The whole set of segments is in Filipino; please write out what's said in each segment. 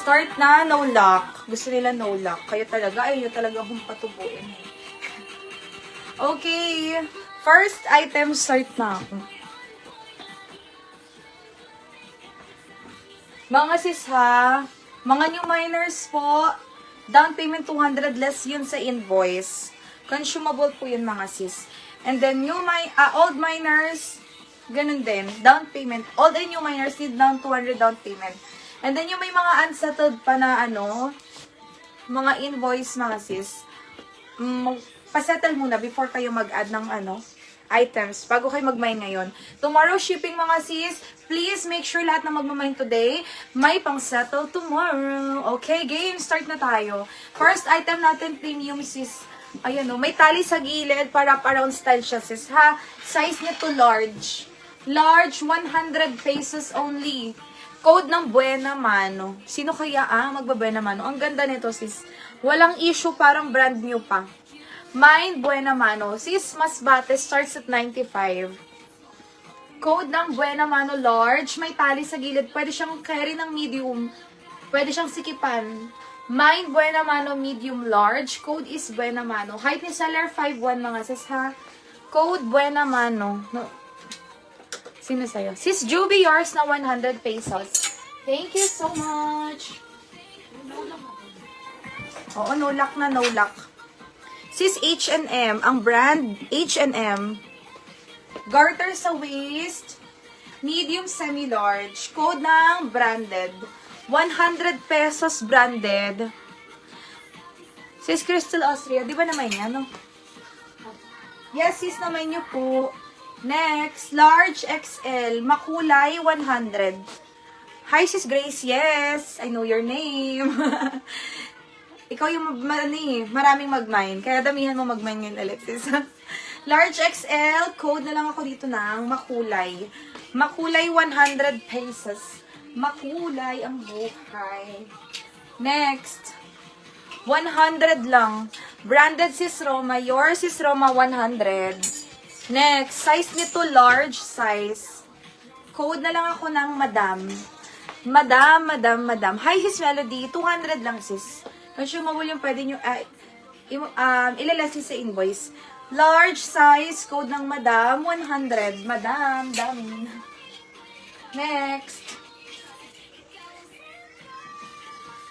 Start na, no lock. Gusto nila no lock. Kaya talaga, ayaw nyo talaga akong patubuin. Okay. First item, start na ako. Mga sis ha, mga new miners po, down payment 200 less yun sa invoice. Consumable po yun mga sis. And then old miners, ganun din, down payment. Old and new miners need down 200 down payment. And then yung may mga unsettled pa na mga invoice mga sis, pasettle muna before kayo mag-add ng items, bago kayo mag-mine ngayon. Tomorrow shipping mga sis, please make sure lahat na mag-mine today, may pang-settle tomorrow. Okay, game, start na tayo. First item natin, premium sis. Ayan may tali sa gilid, para around style siya sis ha. Size niya to large. Large, 100 pesos only. Code ng Buena Mano. Sino kaya magba-Buena Mano? Ang ganda nito, sis. Walang issue, parang brand new pa. Mine Buena Mano. Sis, Masbate starts at 95. Code ng Buena Mano large. May tali sa gilid. Pwede siyang carry ng medium. Pwede siyang sikipan. Mine Buena Mano medium large. Code is Buena Mano. Height ni seller 5'1" mga sis ha. Code Buena Mano. No. Sino sa'yo? Sis Juby, yours na 100 pesos. Thank you so much. Oo, no lock na, no lock. Sis H&M, ang brand H&M. Garter sa waist. Medium semi-large. Code ng branded. 100 pesos branded. Sis Crystal Austria, di ba naman yan, no? Yes, sis, naman nyo po. Next, large XL, makulay 100. Hi sis Grace, yes, I know your name. Ikaw yung maraming mag-mine, kaya damihan mo mag-mine ngayon ulit sis. Large XL, code na lang ako dito ng makulay. Makulay 100 pesos. Makulay ang buhay. Next, 100 lang. Branded sis Roma, yours sis Roma 100. Next, size nito large size. Code na lang ako ng madam. Madam. Hi, sis Melody. 200 lang, sis. Consumable yung pwede nyo, ilalasi sa invoice. Large size, code ng madam, 100. Madam, dami. Next.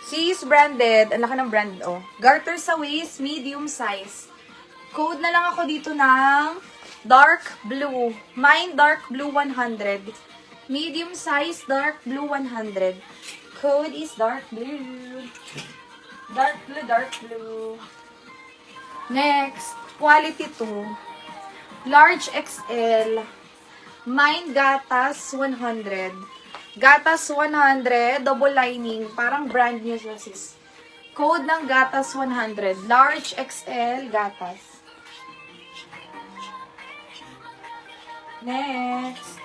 Sis branded. Ang laki ng brand, Garter sa waist, medium size. Code na lang ako dito ng dark blue. Mine dark blue 100. Medium size dark blue 100. Code is dark blue. Dark blue. Next, quality 2. Large XL. Mine gatas 100. Gatas 100, double lining. Parang brand new siya sis. Code ng gatas 100. Large XL gatas. Next.